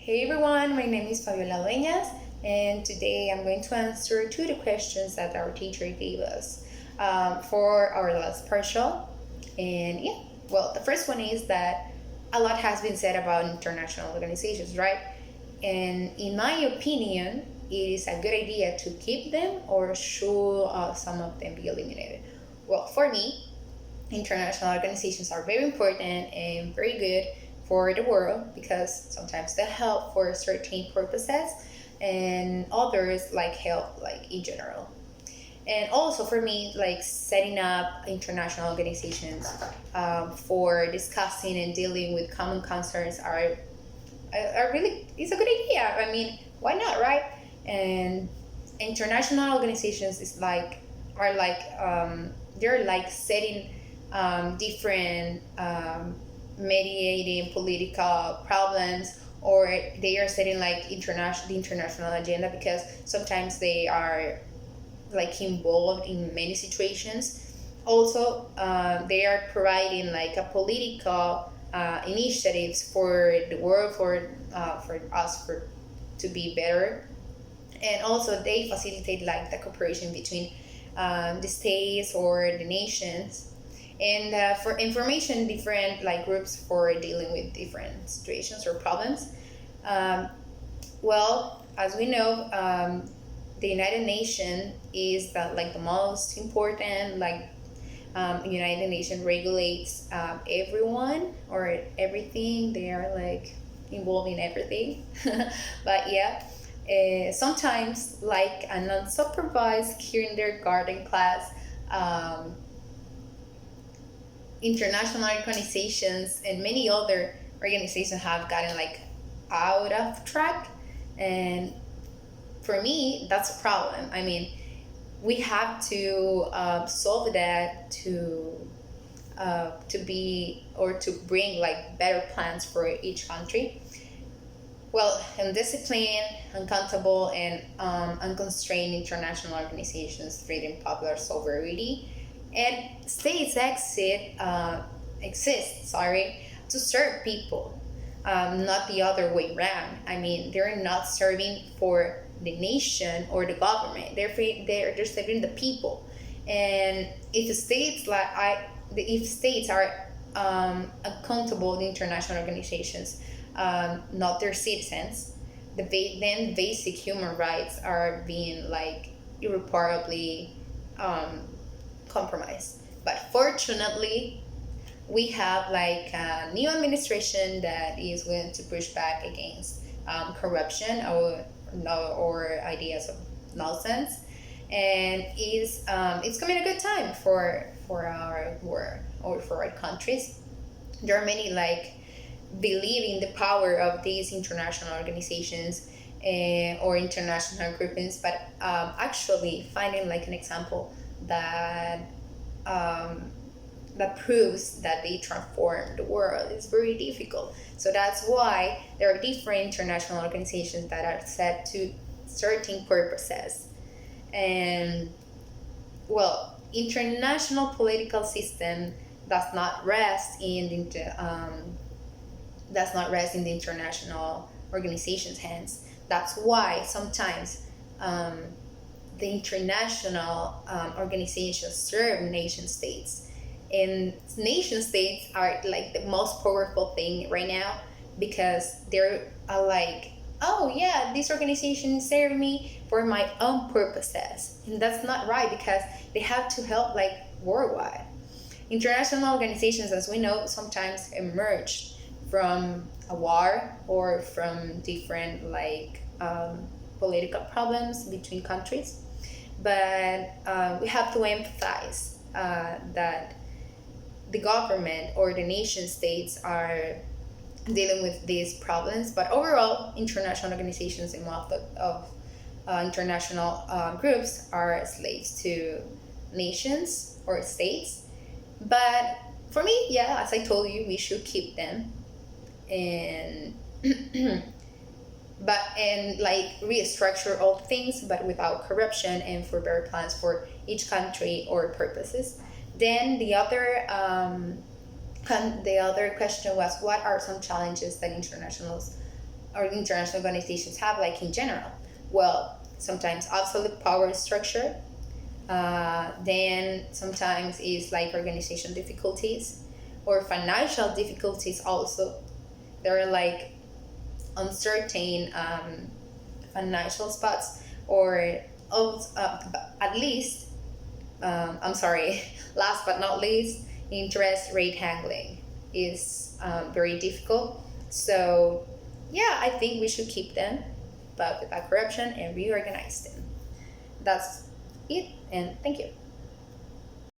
Hey everyone, my name is Fabiola Dueñas, and today I'm going to answer two of the questions that our teacher gave us for our last partial. And yeah, well, the first one is that a lot has been said about international organizations, right? And in my opinion, it is a good idea to keep them, or should some of them be eliminated? Well, for me, international organizations are very important and very good for the world because sometimes they help for certain purposes and others like help like in general. And also for me, like setting up international organizations for discussing and dealing with common concerns are really, it's a good idea. I mean, why not, right? And international organizations is like are like they're like setting different mediating political problems, or they are setting like the international agenda, because sometimes they are like involved in many situations. Also, they are providing like a political initiatives for the world, for us for to be better. And also they facilitate like the cooperation between the states or the nations, and for information different like groups for dealing with different situations or problems. um, well, as we know, the United Nations is like the most important, like United Nations regulates everyone or everything. They are like involved in everything. But yeah, sometimes like an unsupervised kindergarten class, um, international organizations and many other organizations have gotten like out of track. And for me, that's a problem. I mean, we have to solve that to be or to bring like better plans for each country. Well, undisciplined, uncountable, and unconstrained international organizations threaten popular sovereignty, and states exist, to serve people, not the other way around. I mean, they're not serving for the nation or the government. They're serving the people. And if the states if states are accountable to international organizations, not their citizens, then basic human rights are being like irreparably um, compromised. But fortunately, we have like a new administration that is willing to push back against corruption or ideas of nonsense, and is it's coming a good time for our world or for our countries. There are many like believe in the power of these international organizations or international groupings, but actually finding like an example that um, that proves that they transform the world is very difficult. So that's why there are different international organizations that are set to certain purposes. And well, international political system does not rest in the international organization's hands. That's why sometimes um, the international organizations serve nation states, and nation states are like the most powerful thing right now, because they're like, oh yeah, this organization serve me for my own purposes, and that's not right, because they have to help like worldwide. International organizations, as we know, sometimes emerge from a war or from different like political problems between countries. But we have to emphasize that the government or the nation states are dealing with these problems. But overall, international organizations and most of international groups are slaves to nations or states. But for me, yeah, as I told you, we should keep them, and but and like restructure all things, but without corruption, and for better plans for each country or purposes. Then the other question was, what are some challenges that internationals or international organizations have, like in general? Well, sometimes absolute power structure, then sometimes it's like organization difficulties or financial difficulties also. There are like uncertain financial spots, or at least, I'm sorry, last but not least, interest rate handling is very difficult. So, yeah, I think we should keep them, but without corruption, and reorganize them. That's it, and thank you.